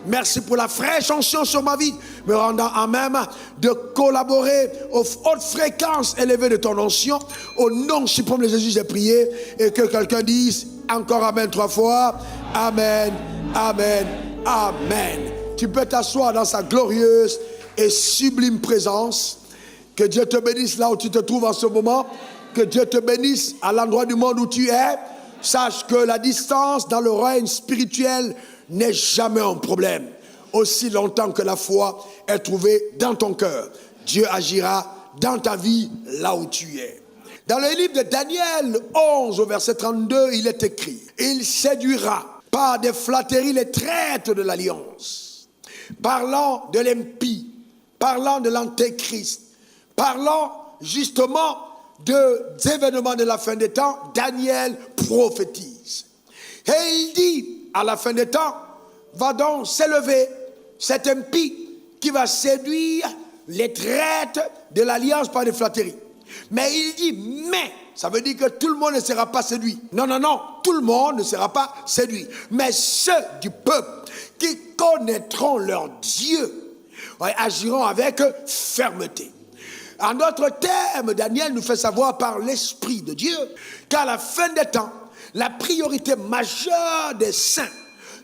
Merci pour la fraîche onction sur ma vie, me rendant à même de collaborer aux hautes fréquences élevées de ton onction. Au nom suprême de Jésus, j'ai prié. Et que quelqu'un dise encore Amen 3 fois. Amen, Amen, Amen. Tu peux t'asseoir dans sa glorieuse et sublime présence. Que Dieu te bénisse là où tu te trouves en ce moment. Que Dieu te bénisse à l'endroit du monde où tu es. Sache que la distance dans le règne spirituel n'est jamais un problème. Aussi longtemps que la foi est trouvée dans ton cœur, Dieu agira dans ta vie là où tu es. Dans le livre de Daniel 11 au verset 32, il est écrit: il séduira par des flatteries les traîtres de l'alliance, parlant de l'impie, parlant de l'antéchrist, parlant justement des événements de la fin des temps. Daniel prophétise. Et il dit, à la fin des temps, va donc s'élever cet impie qui va séduire les traîtres de l'alliance par des flatteries. Mais il dit, mais, ça veut dire que tout le monde ne sera pas séduit. Non, non, non, tout le monde ne sera pas séduit. Mais ceux du peuple qui connaîtront leur Dieu agiront avec fermeté. En d'autres termes, Daniel nous fait savoir par l'Esprit de Dieu qu'à la fin des temps, la priorité majeure des saints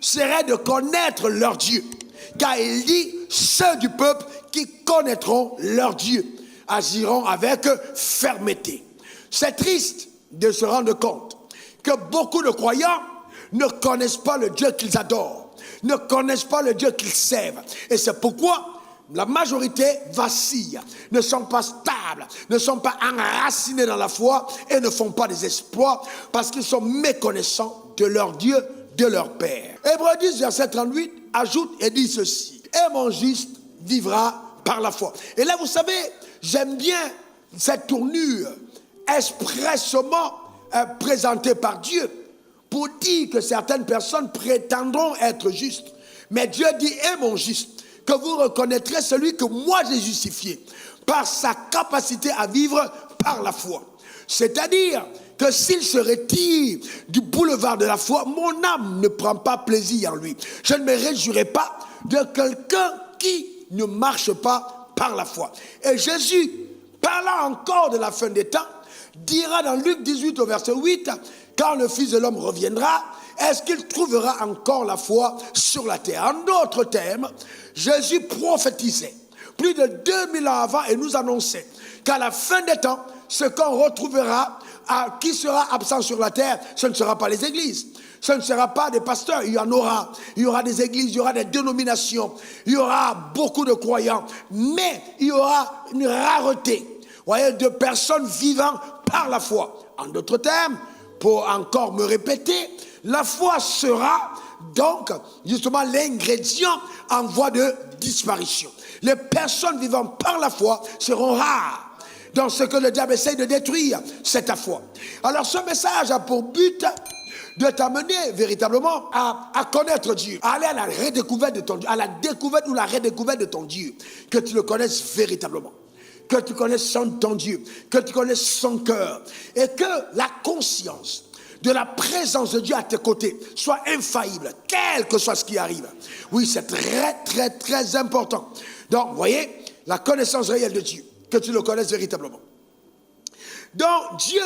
serait de connaître leur Dieu. Car il dit, ceux du peuple qui connaîtront leur Dieu agiront avec fermeté. C'est triste de se rendre compte que beaucoup de croyants ne connaissent pas le Dieu qu'ils adorent, ne connaissent pas le Dieu qu'ils servent. Et c'est pourquoi la majorité vacille, ne sont pas stables, ne sont pas enracinés dans la foi et ne font pas des exploits parce qu'ils sont méconnaissants de leur Dieu, de leur Père. Hébreux 10, verset 38, ajoute et dit ceci: et mon juste vivra par la foi. Et là, vous savez, j'aime bien cette tournure expressément présentée par Dieu pour dire que certaines personnes prétendront être justes. Mais Dieu dit, et mon juste, que vous reconnaîtrez celui que moi j'ai justifié par sa capacité à vivre par la foi. C'est-à-dire que s'il se retire du boulevard de la foi, mon âme ne prend pas plaisir en lui. Je ne me réjouirai pas de quelqu'un qui ne marche pas par la foi. Et Jésus, parlant encore de la fin des temps, dira dans Luc 18 au verset 8, quand le Fils de l'homme reviendra, est-ce qu'il trouvera encore la foi sur la terre? En d'autres termes, Jésus prophétisait plus de 2000 ans avant et nous annonçait qu'à la fin des temps, ce qu'on retrouvera, qui sera absent sur la terre, ce ne sera pas les églises, ce ne sera pas des pasteurs, il y aura des églises, il y aura des dénominations, il y aura beaucoup de croyants, mais il y aura une rareté, voyez, de personnes vivant par la foi. En d'autres termes, pour encore me répéter, la foi sera donc justement l'ingrédient en voie de disparition. Les personnes vivant par la foi seront rares. Dans ce que le diable essaye de détruire, c'est ta foi. Alors ce message a pour but de t'amener véritablement à connaître Dieu, à aller à la redécouverte de ton Dieu, à la découverte ou la redécouverte de ton Dieu, que tu le connaisses véritablement, que tu connaisses ton Dieu, que tu connaisses son cœur, et que la conscience de la présence de Dieu à tes côtés soit infaillible, quel que soit ce qui arrive. Oui, c'est très, très, très important. Donc, vous voyez, la connaissance réelle de Dieu, que tu le connaisses véritablement. Donc, Dieu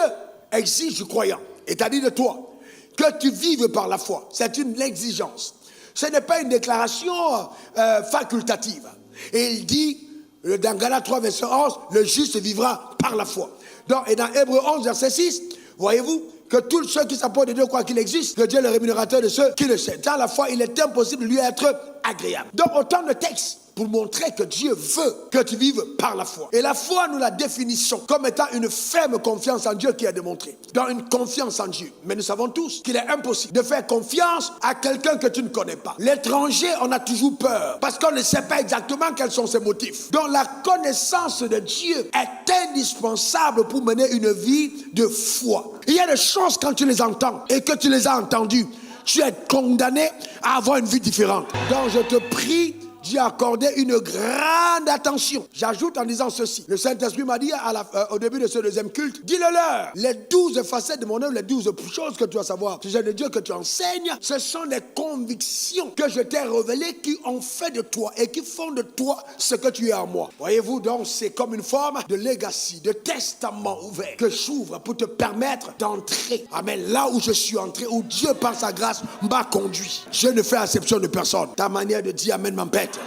exige du croyant, c'est-à-dire de toi, que tu vives par la foi. C'est une exigence. Ce n'est pas une déclaration facultative. Et il dit, dans Galates 3, verset 11, le juste vivra par la foi. Donc, et dans Hébreux 11, verset 6, voyez-vous, que tous ceux qui s'apportent de Dieu croient qu'il existe, que Dieu est le rémunérateur de ceux qui le savent. Dans la foi, il est impossible de lui être agréable. Donc, autant de textes pour montrer que Dieu veut que tu vives par la foi. Et la foi, nous la définissons comme étant une ferme confiance en Dieu qui est démontrée. Dans une confiance en Dieu. Mais nous savons tous qu'il est impossible de faire confiance à quelqu'un que tu ne connais pas. L'étranger, on a toujours peur parce qu'on ne sait pas exactement quels sont ses motifs. Donc la connaissance de Dieu est indispensable pour mener une vie de foi. Il y a des choses quand tu les entends et que tu les as entendues, tu es condamné à avoir une vie différente. Donc je te prie, Dieu a accordé une grande attention. J'ajoute en disant ceci. Le Saint-Esprit m'a dit au début de ce deuxième culte, dis-le-leur, les 12 facettes de mon œuvre, les 12 choses que tu dois savoir, sujet de Dieu que tu enseignes, ce sont des convictions que je t'ai révélées qui ont fait de toi et qui font de toi ce que tu es en moi. Voyez-vous, donc c'est comme une forme de legacy, de testament ouvert que j'ouvre pour te permettre d'entrer. Amen. Là où je suis entré, où Dieu par sa grâce m'a conduit. Je ne fais exception de personne. Ta manière de dire amen m'embête.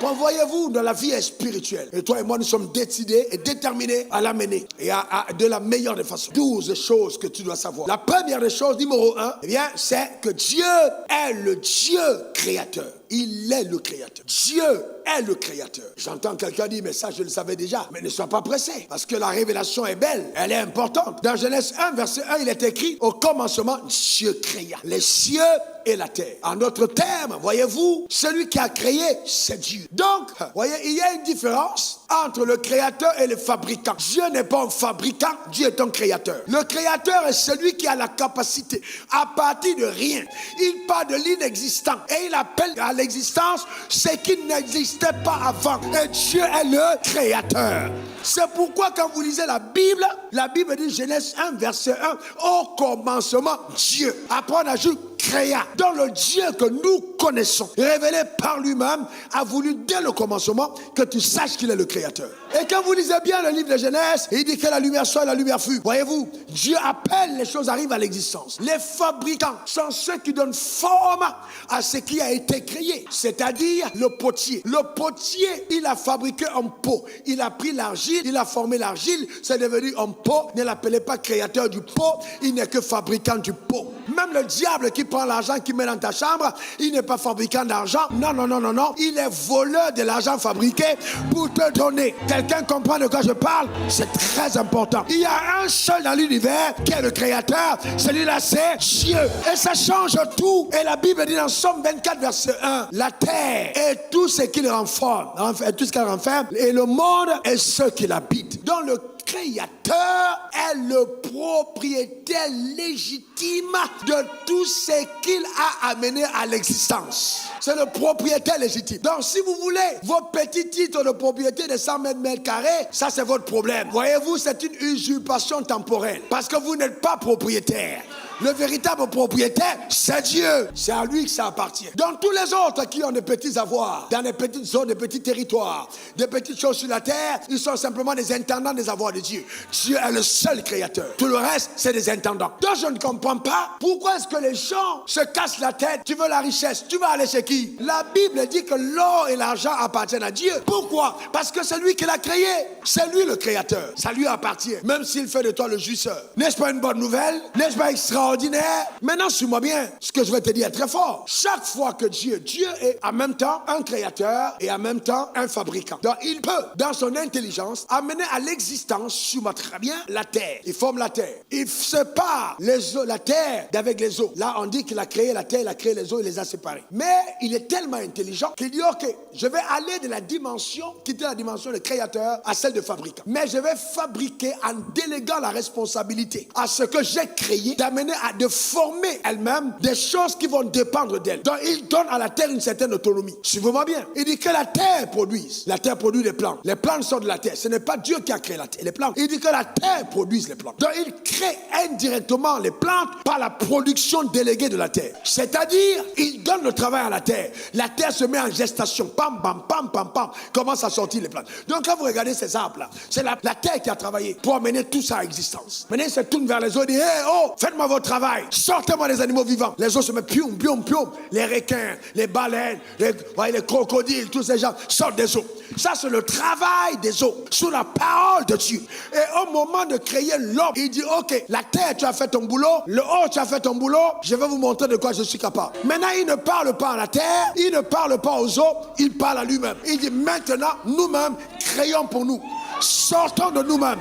Donc, voyez-vous, dans la vie spirituelle, et toi et moi, nous sommes décidés et déterminés à l'amener et de la meilleure des façons. 12 choses que tu dois savoir. La première des choses, numéro 1, eh bien, c'est que Dieu est le Dieu créateur. Il est le créateur. Dieu est le créateur. J'entends quelqu'un dire, mais ça je le savais déjà. Mais ne sois pas pressé, parce que la révélation est belle, elle est importante. Dans Genèse 1, verset 1, il est écrit, au commencement, Dieu créa les cieux et la terre. En d'autres termes, voyez-vous, celui qui a créé, c'est Dieu. Donc, voyez, il y a une différence entre le créateur et le fabricant. Dieu n'est pas un fabricant, Dieu est un créateur. Le créateur est celui qui a la capacité, à partir de rien, il part de l'inexistant et il appelle à l'existence ce qui n'existait pas avant. Et Dieu est le créateur. C'est pourquoi quand vous lisez la Bible dit Genèse 1, verset 1, au commencement, Dieu. Après on ajoute créa. Dans le Dieu que nous connaissons, révélé par lui-même, a voulu dès le commencement que tu saches qu'il est le créateur. Et quand vous lisez bien le livre de Genèse, il dit que la lumière soit et la lumière fut. Voyez-vous, Dieu appelle, les choses arrivent à l'existence. Les fabricants sont ceux qui donnent forme à ce qui a été créé, c'est-à-dire le potier. Le potier, il a fabriqué un pot. Il a pris l'argile, il a formé l'argile, c'est devenu un pot. Ne l'appelez pas créateur du pot, il n'est que fabricant du pot. Même le diable qui prend l'argent, qui met dans ta chambre, il n'est pas fabricant d'argent. Non, non, non, non, non. Il est voleur de l'argent fabriqué pour te donner. Quelqu'un comprend de quoi je parle? C'est très important. Il y a un seul dans l'univers qui est le créateur. Celui-là, c'est Dieu. Et ça change tout. Et la Bible dit dans Somme 24, verset 1, la terre et tout ce qu'il renferme, tout ce qu'elle renferme, et le monde et ceux qui l'habitent. Dans le créateur est le propriétaire légitime de tout ce qu'il a amené à l'existence. C'est le propriétaire légitime. Donc si vous voulez vos petits titres de propriété de 100 mètres carrés, ça c'est votre problème. Voyez-vous, c'est une usurpation temporelle parce que vous n'êtes pas propriétaire. Le véritable propriétaire, c'est Dieu. C'est à lui que ça appartient. Donc tous les autres qui ont des petits avoirs, dans des petites zones, des petits territoires, des petites choses sur la terre, ils sont simplement des intendants des avoirs de Dieu. Dieu est le seul créateur. Tout le reste, c'est des intendants. Donc je ne comprends pas pourquoi est-ce que les gens se cassent la tête. Tu veux la richesse, tu vas aller chez qui? La Bible dit que l'or et l'argent appartiennent à Dieu. Pourquoi? Parce que c'est lui qui l'a créé. C'est lui le créateur. Ça lui appartient. Même s'il fait de toi le jouisseur. N'est-ce pas une bonne nouvelle? N'est-ce pas extraordinaire? Maintenant, suis-moi bien, ce que je vais te dire est très fort. Chaque fois que Dieu est en même temps un créateur et en même temps un fabricant. Donc, il peut, dans son intelligence, amener à l'existence, suis-moi très bien, la terre. Il forme la terre. Il sépare les eaux, la terre d'avec les eaux. Là, on dit qu'il a créé la terre, il a créé les eaux, il les a séparés. Mais il est tellement intelligent qu'il dit, ok, je vais aller de la dimension, quitter la dimension de créateur à celle de fabricant. Mais je vais fabriquer en déléguant la responsabilité à ce que j'ai créé, d'amener de former elle-même des choses qui vont dépendre d'elle. Donc il donne à la terre une certaine autonomie. Suivez-moi bien. Il dit que la terre produise. La terre produit des plantes. Les plantes sont de la terre. Ce n'est pas Dieu qui a créé la terre, les plantes. Il dit que la terre produise les plantes. Donc il crée indirectement les plantes par la production déléguée de la terre. C'est-à-dire, il donne le travail à la terre. La terre se met en gestation. Pam, pam, pam, pam, pam. Commence à sortir les plantes. Donc quand vous regardez ces arbres-là, c'est la terre qui a travaillé pour amener tout ça à existence. Maintenant, il se tourne vers les eaux et dit, hey, oh, faites-moi votre travail. Sortez-moi les animaux vivants. Les autres se mettent pium, pium, pium. Les requins, les baleines, les crocodiles, tous ces gens sortent des eaux. Ça, c'est le travail des eaux, sous la parole de Dieu. Et au moment de créer l'homme, il dit, ok, la terre, tu as fait ton boulot. Le haut, tu as fait ton boulot. Je vais vous montrer de quoi je suis capable. Maintenant, il ne parle pas à la terre. Il ne parle pas aux eaux. Il parle à lui-même. Il dit, maintenant, nous-mêmes, créons pour nous. Sortons de nous-mêmes.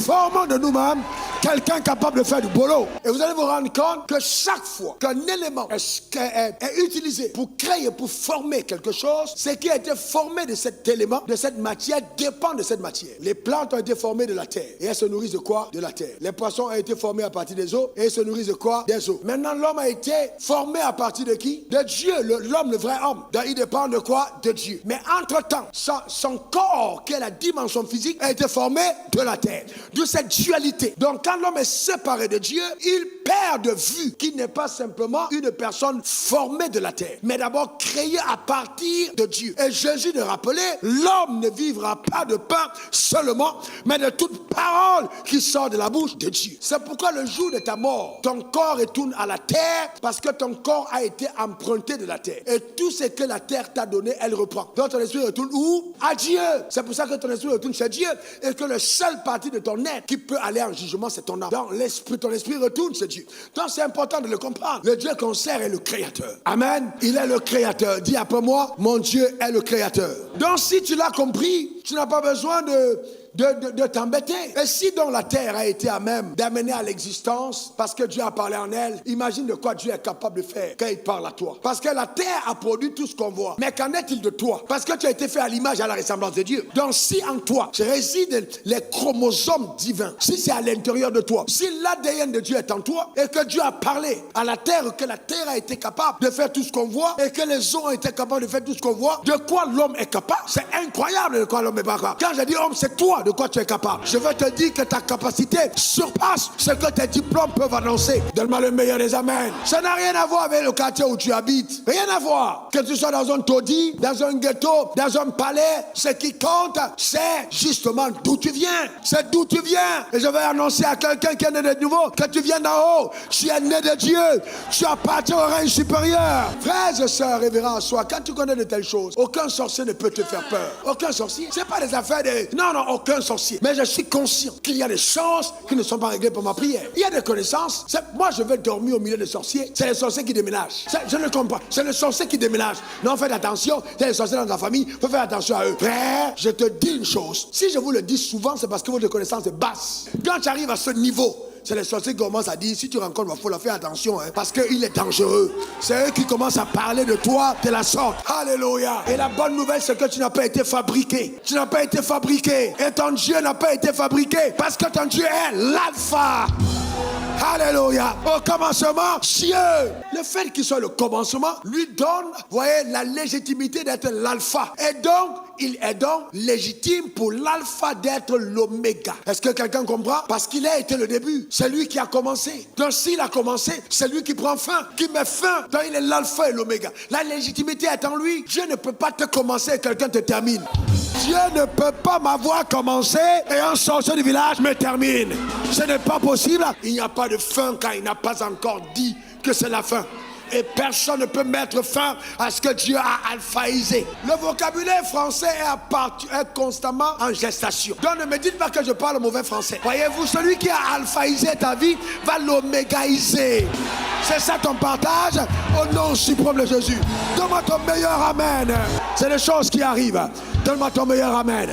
Formons de nous-mêmes quelqu'un capable de faire du boulot. Et vous allez vous rendre compte que chaque fois qu'un élément est utilisé pour créer, pour former quelque chose, ce qui a été formé de cet élément, de cette matière, dépend de cette matière. Les plantes ont été formées de la terre. Et elles se nourrissent de quoi? De la terre. Les poissons ont été formés à partir des eaux. Et ils se nourrissent de quoi? Des eaux. Maintenant, l'homme a été formé à partir de qui? De Dieu. L'homme, le vrai homme. Donc, il dépend de quoi? De Dieu. Mais entre-temps, son corps, qui est la dimension physique, a été formé de la terre. De cette dualité. Donc, quand l'homme est séparé de Dieu, il perd de vue qu'il n'est pas simplement une personne formée de la terre, mais d'abord créée à partir de Dieu. Et Jésus nous rappelait, l'homme ne vivra pas de pain seulement, mais de toute parole qui sort de la bouche de Dieu. C'est pourquoi le jour de ta mort, ton corps retourne à la terre, parce que ton corps a été emprunté de la terre. Et tout ce que la terre t'a donné, elle reprend. Donc ton esprit retourne où? À Dieu. C'est pour ça que ton esprit retourne chez Dieu, et que le seul parti de ton être qui peut aller en jugement, c'est ton âme. Donc ton esprit retourne chez Dieu. Donc c'est important de le comprendre. Le Dieu qu'on sert est le Créateur. Amen. Il est le Créateur. Dis après moi, mon Dieu est le Créateur. Donc si tu l'as compris, tu n'as pas besoin de t'embêter. Et si donc la terre a été à même d'amener à l'existence, parce que Dieu a parlé en elle, imagine de quoi Dieu est capable de faire quand il parle à toi. Parce que la terre a produit tout ce qu'on voit. Mais qu'en est-il de toi? Parce que tu as été fait à l'image et à la ressemblance de Dieu. Donc si en toi résident les chromosomes divins, si c'est à l'intérieur de toi, si l'ADN de Dieu est en toi, et que Dieu a parlé à la terre, que la terre a été capable de faire tout ce qu'on voit, et que les eaux ont été capables de faire tout ce qu'on voit, de quoi l'homme est capable? C'est incroyable de quoi l'homme est capable. Quand je dis homme, c'est toi de quoi tu es capable. Je veux te dire que ta capacité surpasse ce que tes diplômes peuvent annoncer. Donne-moi le meilleur des amens. Ça n'a rien à voir avec le quartier où tu habites. Rien à voir. Que tu sois dans un taudis, dans un ghetto, dans un palais, ce qui compte, c'est justement d'où tu viens. C'est d'où tu viens. Et je vais annoncer à quelqu'un qui est né de nouveau que tu viens d'en haut. Tu es né de Dieu. Tu appartiens au règne supérieur. Frères et sœurs, révérends à soi. Quand tu connais de telles choses, aucun sorcier ne peut te faire peur. Aucun sorcier. C'est pas des affaires de... Non, aucun sorcier. Mais je suis conscient qu'il y a des choses qui ne sont pas réglées pour ma prière. Il y a des connaissances. Moi, je vais dormir au milieu des sorciers. C'est les sorciers qui déménagent. Je ne comprends pas. C'est les sorciers qui déménagent. Non, faites attention. Il y a des sorciers dans ta famille. Il faut faire attention à eux. Frère, je te dis une chose. Si je vous le dis souvent, c'est parce que votre connaissance est basse. Quand tu arrives à ce niveau, c'est les sorciers qui commencent à dire, si tu rencontres, il faut leur faire attention, parce qu'il est dangereux. C'est eux qui commencent à parler de toi de la sorte. Alléluia. Et la bonne nouvelle, c'est que tu n'as pas été fabriqué. Tu n'as pas été fabriqué. Et ton Dieu n'a pas été fabriqué. Parce que ton Dieu est l'alpha. Alléluia. Au commencement, Dieu. Le fait qu'il soit le commencement lui donne, voyez, la légitimité d'être l'alpha. Et donc, il est donc légitime pour l'alpha d'être l'oméga. Est-ce que quelqu'un comprend? Parce qu'il a été le début. C'est lui qui a commencé. Donc s'il a commencé, c'est lui qui prend fin, qui met fin. Donc il est l'alpha et l'oméga. La légitimité est en lui. Dieu ne peut pas te commencer et quelqu'un te termine. Dieu ne peut pas m'avoir commencé et un sorcier du village me termine. Ce n'est pas possible. Il n'y a pas de fin quand il n'a pas encore dit que c'est la fin. Et personne ne peut mettre fin à ce que Dieu a alphaïsé. Le vocabulaire français est constamment en gestation. Donc ne me dites pas que je parle mauvais français. Voyez-vous, celui qui a alphaïsé ta vie va l'omégaïser. C'est ça ton partage au nom suprême de Jésus. Donne-moi ton meilleur amen. C'est les choses qui arrivent. Donne-moi ton meilleur amen.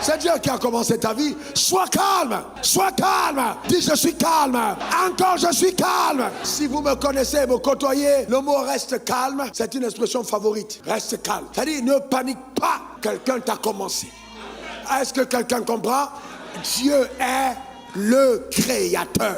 C'est Dieu qui a commencé ta vie. Sois calme. Sois calme. Dis je suis calme. Encore je suis calme. Si vous me connaissez et me côtoyez, le mot reste calme, c'est une expression favorite. Reste calme. C'est-à-dire ne panique pas. Quelqu'un t'a commencé. Est-ce que quelqu'un comprend? Dieu est le créateur.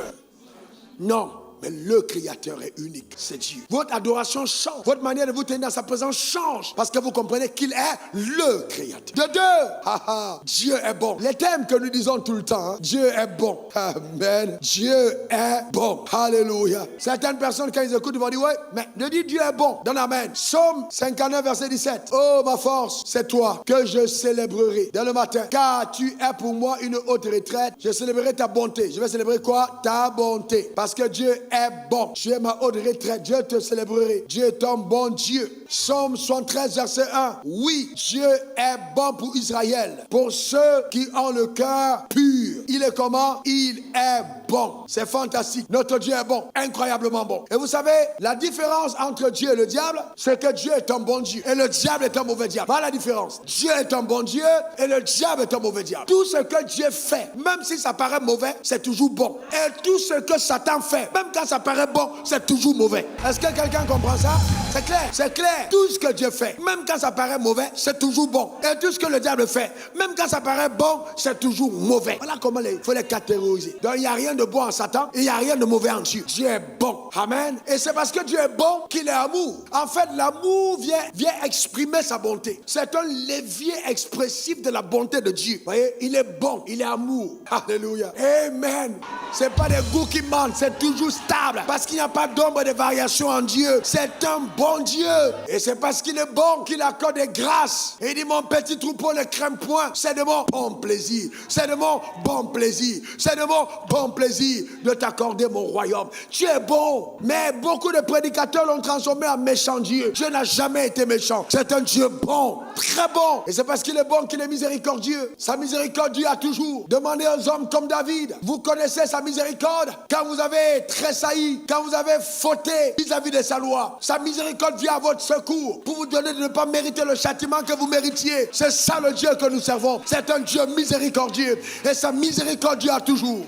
Non. Mais le Créateur est unique, c'est Dieu. Votre adoration change. Votre manière de vous tenir à sa présence change. Parce que vous comprenez qu'il est le Créateur. De deux, Dieu est bon. Les thèmes que nous disons tout le temps, Dieu est bon. Amen. Dieu est bon. Alléluia. Certaines personnes, quand ils écoutent, ils vont dire, ouais, mais de dire Dieu est bon. Donne amen. Psaume 59, verset 17. Oh, ma force, c'est toi que je célébrerai dès le matin. Car tu es pour moi une haute retraite. Je célébrerai ta bonté. Je vais célébrer quoi? Ta bonté. Parce que Dieu est bon. Tu es ma haute retraite. Dieu te célébrerai. Dieu est ton bon Dieu. Psaume 73, verset 1. Oui, Dieu est bon pour Israël. Pour ceux qui ont le cœur pur. Il est comment? Il est bon. C'est fantastique. Notre Dieu est bon, incroyablement bon. Et vous savez, la différence entre Dieu et le diable, c'est que Dieu est un bon Dieu et le diable est un mauvais diable. Voilà la différence. Dieu est un bon Dieu et le diable est un mauvais diable. Tout ce que Dieu fait, même si ça paraît mauvais, c'est toujours bon. Et tout ce que Satan fait, même quand ça paraît bon, c'est toujours mauvais. Est-ce que quelqu'un comprend ça? C'est clair, c'est clair. Tout ce que Dieu fait, même quand ça paraît mauvais, c'est toujours bon. Et tout ce que le diable fait, même quand ça paraît bon, c'est toujours mauvais. Voilà comment il faut les catégoriser. Donc il n'y a rien de bon en Satan, et il n'y a rien de mauvais en Dieu. Dieu est bon. Amen. Et c'est parce que Dieu est bon qu'il est amour. En fait, l'amour vient exprimer sa bonté. C'est un levier expressif de la bonté de Dieu. Vous voyez, il est bon, il est amour. Alléluia. Amen. C'est pas des goûts qui mentent, c'est toujours stable. Parce qu'il n'y a pas d'ombre de variation en Dieu. C'est un bon Dieu. Et c'est parce qu'il est bon qu'il accorde des grâces. Et il dit, mon petit troupeau ne craint point. C'est de mon bon plaisir. C'est de mon bon plaisir. C'est de mon bon plaisir de t'accorder mon royaume. Dieu est bon. Mais beaucoup de prédicateurs l'ont transformé en méchant Dieu. Dieu n'a jamais été méchant. C'est un Dieu bon. Très bon. Et c'est parce qu'il est bon qu'il est miséricordieux. Sa miséricorde dure à toujours. Demandez aux hommes comme David. Vous connaissez sa miséricorde quand vous avez tressailli, quand vous avez fauté vis-à-vis de sa loi. Sa miséricorde vient à votre secours pour vous donner de ne pas mériter le châtiment que vous méritiez. C'est ça le Dieu que nous servons. C'est un Dieu miséricordieux. Et sa miséricorde dure à toujours.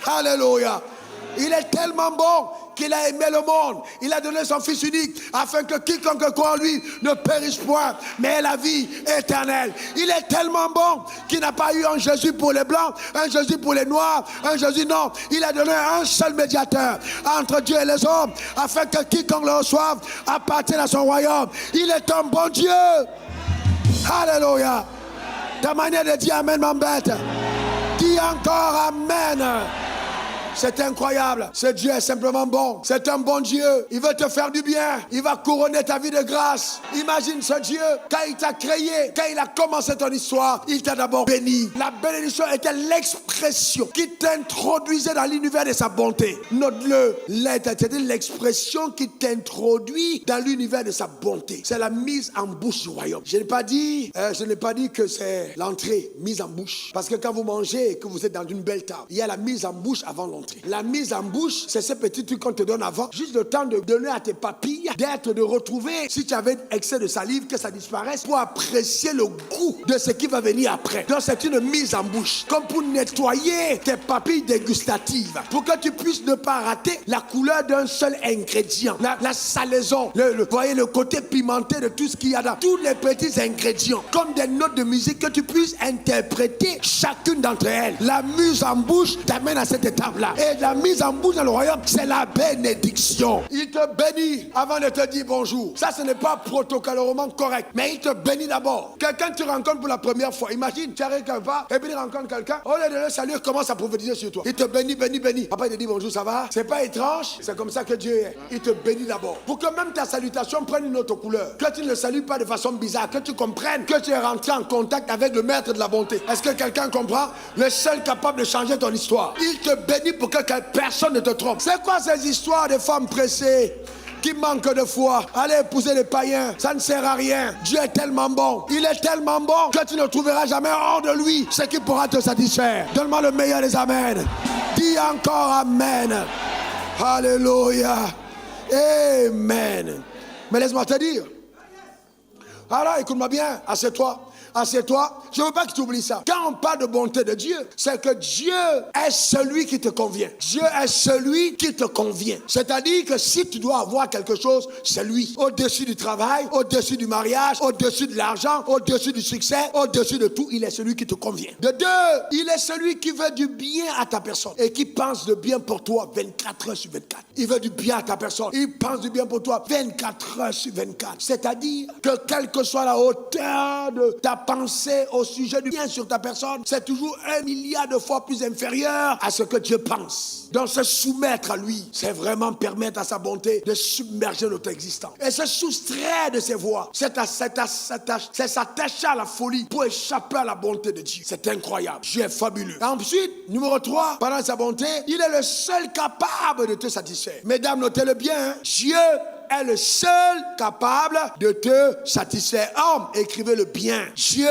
Alléluia. Il est tellement bon qu'il a aimé le monde. Il a donné son Fils unique afin que quiconque croit en lui ne périsse point, mais ait la vie éternelle. Il est tellement bon qu'il n'a pas eu un Jésus pour les blancs, un Jésus pour les noirs, un Jésus non. Il a donné un seul médiateur entre Dieu et les hommes afin que quiconque le reçoive appartienne à son royaume. Il est un bon Dieu. Alléluia. Ta manière de dire amen m'embête. Dis encore amen. C'est incroyable. Ce Dieu est simplement bon. C'est un bon Dieu. Il veut te faire du bien. Il va couronner ta vie de grâce. Imagine ce Dieu, quand il t'a créé, quand il a commencé ton histoire, il t'a d'abord béni. La bénédiction était l'expression qui t'introduisait dans l'univers de sa bonté. Note-le. C'était l'expression qui t'introduit dans l'univers de sa bonté. C'est la mise en bouche du royaume. Je n'ai pas dit que c'est l'entrée mise en bouche. Parce que quand vous mangez et que vous êtes dans une belle table, il y a la mise en bouche avant l'entrée. La mise en bouche, c'est ces petits trucs qu'on te donne avant, juste le temps de donner à tes papilles, d'être, de retrouver, si tu avais excès de salive, que ça disparaisse, pour apprécier le goût de ce qui va venir après. Donc c'est une mise en bouche, comme pour nettoyer tes papilles dégustatives, pour que tu puisses ne pas rater la couleur d'un seul ingrédient, la salaison, voyez le côté pimenté de tout ce qu'il y a dans tous les petits ingrédients, comme des notes de musique que tu puisses interpréter chacune d'entre elles. La mise en bouche t'amène à cette étape-là. Et la mise en bouche dans le royaume, c'est la bénédiction. Il te bénit avant de te dire bonjour. Ça, ce n'est pas protocolairement correct. Mais il te bénit d'abord. Quelqu'un que tu rencontres pour la première fois. Imagine, tu arrives quelque part et puis il rencontre quelqu'un. Au lieu de le saluer, il commence à prophétiser sur toi. Il te bénit, bénit. Après, il te dit bonjour, ça va? C'est pas étrange. C'est comme ça que Dieu est. Il te bénit d'abord. Pour que même ta salutation prenne une autre couleur. Que tu ne le salues pas de façon bizarre. Que tu comprennes que tu es rentré en contact avec le maître de la bonté. Est-ce que quelqu'un comprend? Le seul capable de changer ton histoire. Il te bénit pour que personne ne te trompe. C'est quoi ces histoires de femmes pressées qui manquent de foi? Allez épouser les païens, ça ne sert à rien. Dieu est tellement bon. Il est tellement bon que tu ne trouveras jamais hors de lui ce qui pourra te satisfaire. Donne-moi le meilleur des amen. Dis encore amen. Alléluia. Amen. Mais laisse-moi te dire. Alors écoute-moi bien, assieds-toi. Assieds-toi, je ne veux pas que tu oublies ça. Quand on parle de bonté de Dieu, c'est que Dieu est celui qui te convient. Dieu est celui qui te convient. C'est-à-dire que si tu dois avoir quelque chose, c'est lui. Au-dessus du travail, au-dessus du mariage, au-dessus de l'argent, au-dessus du succès, au-dessus de tout, il est celui qui te convient. De deux, il est celui qui veut du bien à ta personne et qui pense de bien pour toi 24 heures sur 24. Il veut du bien à ta personne. Il pense du bien pour toi 24 heures sur 24. C'est-à-dire que quelle que soit la hauteur de ta pensée au sujet du bien sur ta personne, c'est toujours 1 milliard de fois plus inférieur à ce que Dieu pense. Donc se soumettre à lui, c'est vraiment permettre à sa bonté de submerger notre existence. Et se soustraire de ses voies, c'est s'attacher à la folie pour échapper à la bonté de Dieu. C'est incroyable. Dieu est fabuleux. Et ensuite, numéro 3, pendant sa bonté, il est le seul capable de te satisfaire. Mesdames, notez-le bien, hein? Dieu est le seul capable de te satisfaire. Homme, écrivez le bien. Dieu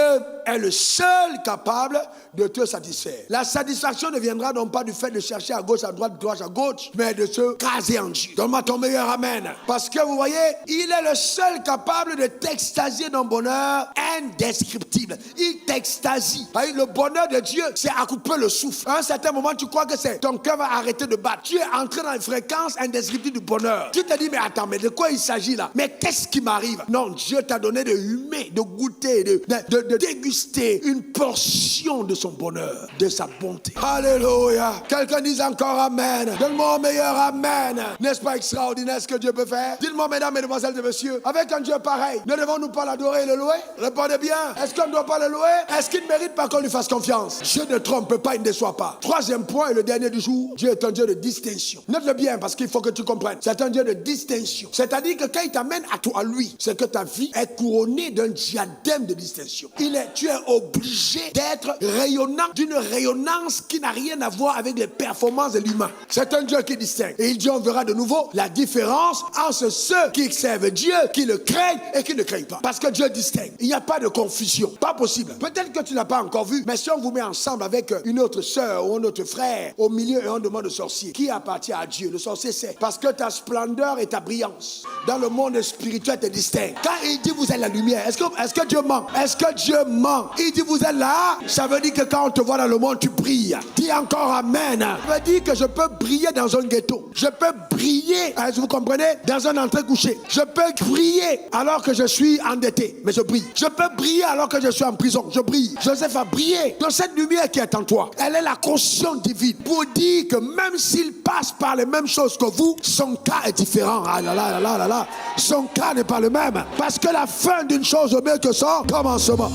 est le seul capable de te satisfaire. La satisfaction ne viendra donc pas du fait de chercher à gauche, à droite à gauche, mais de se caser en Dieu. Donne-moi ton meilleur amen. Parce que vous voyez, il est le seul capable de t'extasier d'un bonheur indescriptible. Il t'extasie. Le bonheur de Dieu, c'est à couper le souffle. À un certain moment, tu crois que ton cœur va arrêter de battre. Tu es entré dans les fréquences indescriptibles du bonheur. Tu te dis, mais attends, mais de quoi il s'agit là? Mais qu'est-ce qui m'arrive? Non, Dieu t'a donné de humer, de goûter, de déguster une portion de son bonheur, de sa bonté. Alléluia. Quelqu'un dise encore amen. Donne-moi un meilleur amen. N'est-ce pas extraordinaire ce que Dieu peut faire? Dites-moi, mesdames, mesdemoiselles et messieurs, avec un Dieu pareil, ne devons-nous pas l'adorer et le louer? Répondez bien. Est-ce qu'on ne doit pas le louer? Est-ce qu'il ne mérite pas qu'on lui fasse confiance? Dieu ne trompe pas, il ne déçoit pas. Troisième point et le dernier du jour, Dieu est un Dieu de distinction. Note-le bien parce qu'il faut que tu comprennes. C'est un Dieu de distinction. C'est-à-dire que quand il t'amène à toi, à lui, c'est que ta vie est couronnée d'un diadème de distinction. Tu es obligé d'être rayonnant d'une rayonnance qui n'a rien à voir avec les performances de l'humain. C'est un Dieu qui distingue. Et il dit, on verra de nouveau la différence entre ceux qui servent Dieu, qui le craignent et qui ne craignent pas. Parce que Dieu distingue. Il n'y a pas de confusion. Pas possible. Peut-être que tu n'as pas encore vu, mais si on vous met ensemble avec une autre sœur ou un autre frère au milieu et on demande au sorcier, qui appartient à Dieu? Le sorcier sait. Parce que ta splendeur et ta brillance dans le monde spirituel te distinguent. Quand il dit vous êtes la lumière, est-ce que Dieu ment? Est-ce que Dieu ment? Il dit vous êtes là, ça veut dire que quand on te voit dans le monde, tu brilles. Dis encore amen. Ça veut dire que je peux briller dans un ghetto. Je peux briller, est-ce que vous comprenez? Dans un entrée couché. Je peux briller alors que je suis endetté, mais je brille. Je peux briller alors que je suis en prison. Je brille. Joseph a brillé. Donc cette lumière qui est en toi, elle est la conscience divine pour dire que même s'il passe par les mêmes choses que vous, son cas est différent. Ah là là là là là là. Son cas n'est pas le même. Parce que la fin d'une chose au mieux que son commencement.